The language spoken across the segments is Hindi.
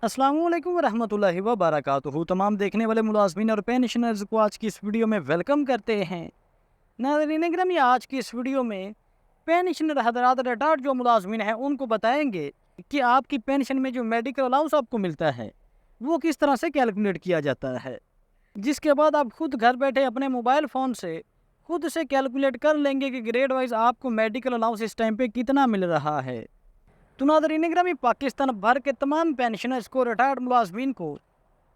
अस्सलामुअलैकुम वरहमतुल्लाहि वबरकातुहू। तमाम देखने वाले मुलाजमीन और पेंशनर्स को आज की इस वीडियो में वेलकम करते हैं। नाज़रीन गिरामी, आज की इस वीडियो में पेंशनर हज़रात रिटायर्ड जो मुलाजमीन हैं उनको बताएंगे कि आपकी पेंशन में जो मेडिकल अलाउंस आपको मिलता है वो किस तरह से कैलकुलेट किया जाता है, जिसके बाद आप खुद घर बैठे अपने मोबाइल फ़ोन से खुद से कैलकुलेट कर लेंगे कि ग्रेड वाइज आपको मेडिकल अलाउंस इस टाइम पे कितना मिल रहा है। तो नाज़रीन गिरामी, पाकिस्तान भर के तमाम पेंशनर्स को, रिटायर्ड मुलाजमीन को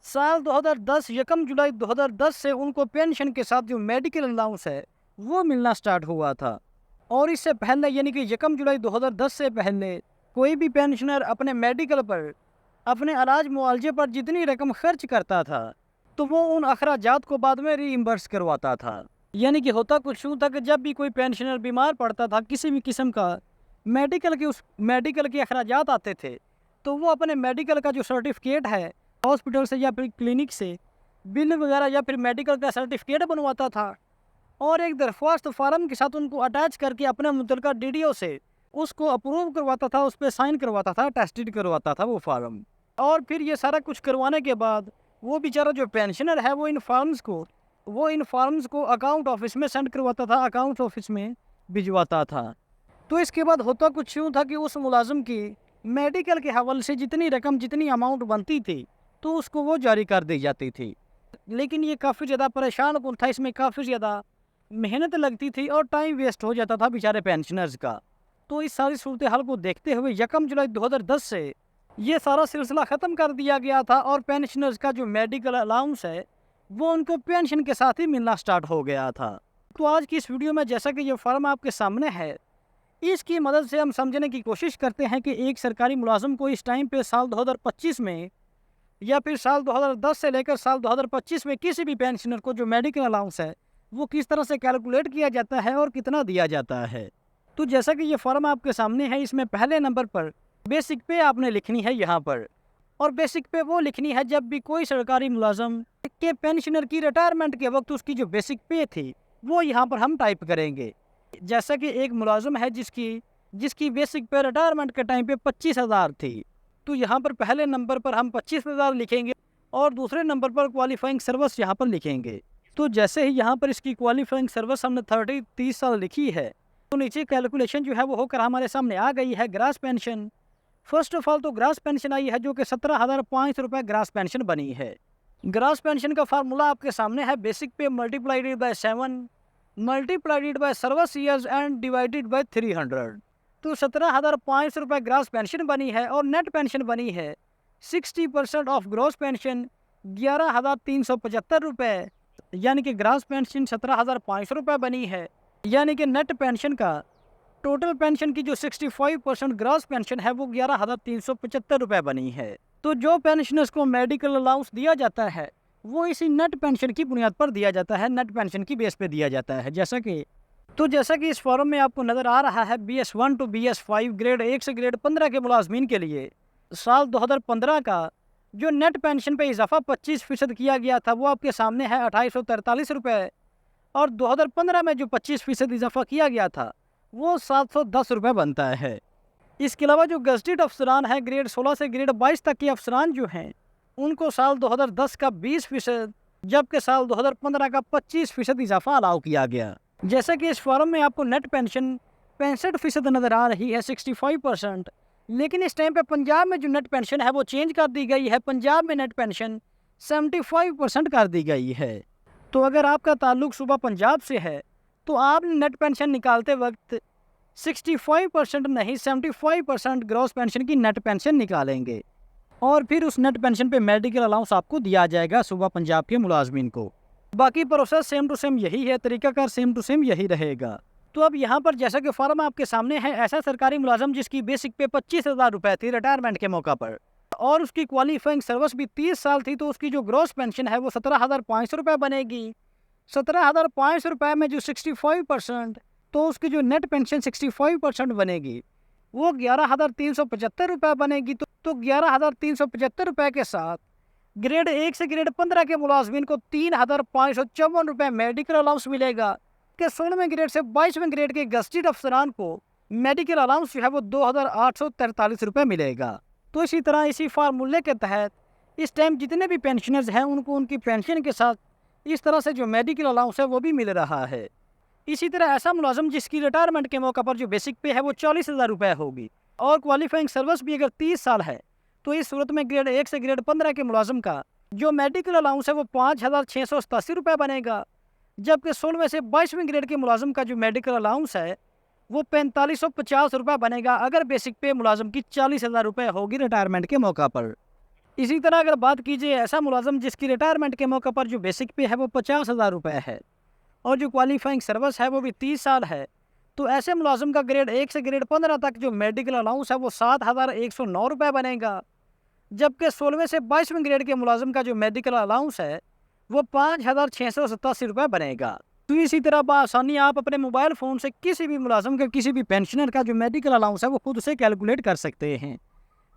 साल 2010 यकम जुलाई 2010 से उनको पेंशन के साथ जो मेडिकल अलाउंस है वो मिलना स्टार्ट हुआ था। और इससे पहले यानी कि यकम जुलाई 2010 से पहले कोई भी पेंशनर अपने मेडिकल पर, अपने इलाज मुआवजे पर जितनी रकम खर्च करता था तो वो उन अखराजात को बाद में रीइम्बर्स करवाता था। यानी कि होता कुछ यूँ था कि जब भी कोई पेंशनर बीमार पड़ता था, किसी भी किस्म का मेडिकल के अखराजात आते थे, तो वो अपने मेडिकल का जो सर्टिफिकेट है हॉस्पिटल से या फिर क्लिनिक से बिल वगैरह या फिर मेडिकल का सर्टिफिकेट बनवाता था और एक दरख्वास्त फार्म के साथ उनको अटैच करके अपने मुतलका डीडीओ से उसको अप्रूव करवाता था, उस पर साइन करवाता था, टेस्टेड करवाता था वो फार्म। और फिर ये सारा कुछ करवाने के बाद वो बेचारा जो पेंशनर है वो इन फार्म्स को अकाउंट ऑफिस में सेंड करवाता था, अकाउंट ऑफिस में भिजवाता था। तो इसके बाद होता कुछ यूँ था कि उस मुलाजिम की मेडिकल के हवाले से जितनी रकम, जितनी अमाउंट बनती थी तो उसको वो जारी कर दी जाती थी। लेकिन ये काफ़ी ज़्यादा परेशान कुन था, इसमें काफ़ी ज़्यादा मेहनत लगती थी और टाइम वेस्ट हो जाता था बेचारे पेंशनर्स का। तो इस सारी सूरत हाल को देखते हुए यकम जुलाई 2010 से ये सारा सिलसिला ख़त्म कर दिया गया था और पेंशनर्स का जो मेडिकल अलाउंस है वो उनको पेंशन के साथ ही मिलना स्टार्ट हो गया था। तो आज की इस वीडियो में जैसा कि ये फॉर्म आपके सामने है, इसकी मदद से हम समझने की कोशिश करते हैं कि एक सरकारी मुलाजिम को इस टाइम पे साल 2025 में या फिर साल 2010 से लेकर साल 2025 में किसी भी पेंशनर को जो मेडिकल अलाउंस है वो किस तरह से कैलकुलेट किया जाता है और कितना दिया जाता है। तो जैसा कि ये फॉर्म आपके सामने है, इसमें पहले नंबर पर बेसिक पे आपने लिखनी है यहाँ पर, और बेसिक पे वो लिखनी है जब भी कोई सरकारी मुलाजिम के पेंशनर की रिटायरमेंट के वक्त उसकी जो बेसिक पे थी वो यहाँ पर हम टाइप करेंगे। जैसा कि एक मुलाजिम है जिसकी बेसिक पे रिटायरमेंट के टाइम पे 25,000 थी, तो यहाँ पर पहले नंबर पर हम 25,000 लिखेंगे और दूसरे नंबर पर क्वालिफाइंग सर्विस यहाँ पर लिखेंगे। तो जैसे ही यहाँ पर इसकी क्वालिफाइंग सर्विस हमने 30 साल लिखी है तो नीचे कैलकुलेशन जो है वो होकर हमारे सामने आ गई है। Grass pension, first of all तो ग्रास पेंशन आई है जो कि 17,500 रुपये ग्रास पेंशन बनी है। ग्रास पेंशन का फार्मूला आपके सामने है, बेसिक पे multiplied by 7 multiplied by service years and divided by 300। तो 17,500 रुपये ग्रास पेंशन बनी है और नेट पेंशन बनी है 60% ऑफ ग्रॉस पेंशन 11,375 रुपये, यानी कि ग्रास पेंशन 17,500 रुपये बनी है। यानी कि नेट पेंशन का टोटल पेंशन की जो 65% ग्रॉस पेंशन है वो 11,375 रुपये बनी है। तो जो पेंशनर्स को मेडिकल अलाउंस दिया जाता है वो इसी नेट पेंशन की बुनियाद पर दिया जाता है, नेट पेंशन की बेस पे दिया जाता है। जैसा कि इस फॉर्म में आपको नज़र आ रहा है, BS1 टू BS5 ग्रेड 1 से ग्रेड 15 के मुलाजमीन के लिए साल 2015 का जो नेट पेंशन पे इजाफा 25% किया गया था वो आपके सामने है 2,843 रुपये, और 2015 में जो 25% इजाफा किया गया था वो 710 रुपये बनता है। इसके अलावा जो गजटेड अफसरान है ग्रेड 16 से ग्रेड 22 तक के अफसरान जो हैं उनको साल 2010 का 20%, जबकि साल 2015 का 25% इजाफा अलाउ किया गया। जैसा कि इस फॉर्म में आपको नेट पेंशन 65% नज़र आ रही है, 65%, लेकिन इस टाइम पे पंजाब में जो नेट पेंशन है वो चेंज कर दी गई है। पंजाब में नेट पेंशन 75% कर दी गई है। तो अगर आपका ताल्लुक सूबा पंजाब से है तो आप नेट पेंशन निकालते वक्त 65% नहीं 75% ग्रॉस पेंशन की नेट पेंशन निकालेंगे और फिर उस नेट पेंशन पे मेडिकल अलाउंस आपको दिया जाएगा सूबा पंजाब के मुलाजमीन को। बाकी प्रोसेस सेम टू सेम यही है, तरीकाकार सेम टू सेम यही रहेगा। तो अब यहाँ पर जैसा कि फॉर्म आपके सामने है, ऐसा सरकारी मुलाजम जिसकी बेसिक पे 25,000 रुपये थी रिटायरमेंट के मौका पर और उसकी क्वालिफाइंग सर्विस भी 30 साल थी, तो उसकी जो ग्रॉस पेंशन है वो 17,500 रुपये बनेगी। 17,500 रुपये में जो 65%, तो उसकी जो नेट पेंशन 65% बनेगी वो 11,375 रुपये बनेगी। तो 11,375 रुपये के साथ ग्रेड 1 से ग्रेड 15 के मुलाजमीन को 3,554 रुपये मेडिकल अलाउंस मिलेगा। कि 16वें ग्रेड से 22वें ग्रेड के गस्टेड अफसरान को मेडिकल अलाउंस जो है वो 2,843 रुपये मिलेगा। तो इसी तरह इसी फार्मूले के तहत इस टाइम जितने भी पेंशनर्स हैं उनको उनकी पेंशन के साथ इस तरह से जो मेडिकल अलाउंस है वो भी मिल रहा है। इसी तरह ऐसा मुलाजिम जिसकी रिटायरमेंट के मौके पर जो बेसिक पे है वो 40,000 रुपये होगी और क्वालिफाइंग सर्विस भी अगर 30 साल है तो इस सूरत में ग्रेड 1 से ग्रेड 15 के मुलाजिम का जो मेडिकल अलाउंस है वो 5,687 रुपये बनेगा, जबकि 16वें से 22वें ग्रेड के मुलाजिम का जो मेडिकल अलाउंस है वो 4550 रुपये बनेगा अगर बेसिक पे मुलाजिम की 40,000 रुपये होगी रिटायरमेंट के मौका पर। इसी तरह अगर बात कीजिए ऐसा मुलाजिम जिसकी रिटायरमेंट के मौके पर जो बेसिक पे है वो 50,000 रुपये है और जो क्वालिफाइंग सर्विस है वो भी 30 साल है, तो ऐसे मुलाजिम का ग्रेड 1 से ग्रेड 15 तक जो मेडिकल अलाउंस है वो 7,109 रुपये बनेगा, जबकि 16वें से 22वें ग्रेड के मुलाजिम का जो मेडिकल अलाउंस है वो 5,687 रुपये बनेगा। तो इसी तरह बआसानी आप अपने मोबाइल फ़ोन से किसी भी मुलाजिम का किसी भी पेंशनर का जो मेडिकल अलाउंस है वो खुद से कैलकुलेट कर सकते हैं।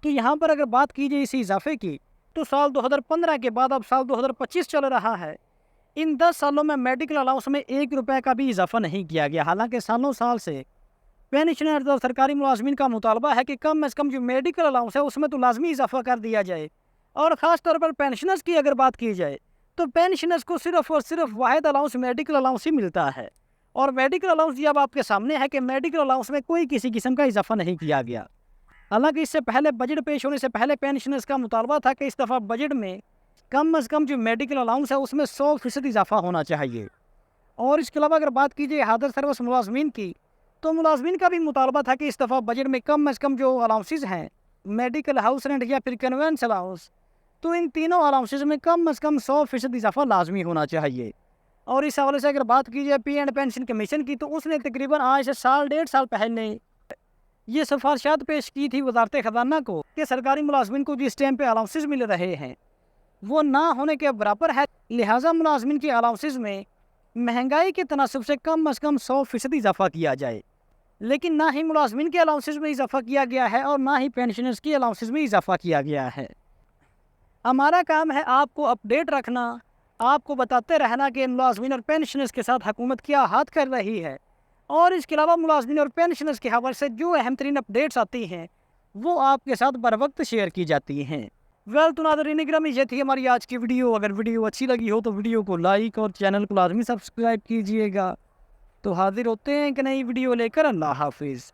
तो यहाँ पर अगर बात कीजिए इसी इजाफे की तो साल 2015 के बाद अब साल 2025 चल रहा है, इन 10 सालों में मेडिकल अलाउंस में 1 रुपये का भी इजाफा नहीं किया गया। हालांकि सालों साल से पेंशनर्स और सरकारी मुलाजमीन का मुतालबा है कि कम से कम जो मेडिकल अलाउंस है उसमें तो लाजमी इजाफा कर दिया जाए। और ख़ास तौर पर पेंशनर्स की अगर बात की जाए तो पेंशनर्स को सिर्फ और सिर्फ वाहिद अलाउंस मेडिकल अलाउंस ही मिलता है और मेडिकल अलाउंस ये अब आपके सामने है कि मेडिकल अलाउंस में कोई किसी किस्म का इजाफा नहीं किया गया। हालांकि इससे पहले बजट पेश होने से पहले पेंशनर्स का मुतालबा था कि इस दफ़ा बजट में कम से कम जो मेडिकल अलाउंस है उसमें 100% इजाफा होना चाहिए। और इसके अलावा अगर बात कीजिए हादर सर्विस मुलाजमीन की तो मुलाजमीन का भी मुतालबा था कि इस दफ़ा बजट में कम से कम जो अलाउंसेज हैं मेडिकल, हाउस रेंट या फिर कन्वेंस अलाउंस, तो इन तीनों अलाउंसेज में कम 100% इजाफा लाजमी होना चाहिए। और इस हवाले से अगर बात कीजिए पे एंड पेंशन कमीशन की तो उसने तकरीबन आज से साल 1.5 साल पहले ये सिफारिशात पेश की थी वजारत ख़जाना को कि सरकारी मुलाजमीन को जिस टाइम पे अलाउंसेज मिल रहे हैं वो ना होने के बराबर है, लिहाजा मुलाजमीन के अलाउंसेज में महंगाई के तनासब से कम 100% इजाफा किया जाए। लेकिन ना ही मुलाजमीन के अलाउंसेज में इजाफा किया गया है और ना ही पेंशनर्स के अलाउंसेज में इजाफा किया गया है। हमारा काम है आपको अपडेट रखना, आपको बताते रहना कि मुलाजमीन और पेंशनर्स के साथ हुकूमत क्या हाथ कर रही है और इसके अलावा मुलाजमीन और पेंशनर्स के हवाले से जो अहम तरीन अपडेट्स आती हैं वो आपके साथ बर वक्त शेयर की जाती हैं। वेल तो नाज़रीन गिरामी ये थी हमारी आज की वीडियो। अगर वीडियो अच्छी लगी हो तो वीडियो को लाइक और चैनल को लाजमी सब्सक्राइब कीजिएगा। तो हाजिर होते हैं कि नई वीडियो लेकर। अल्लाह हाफिज़।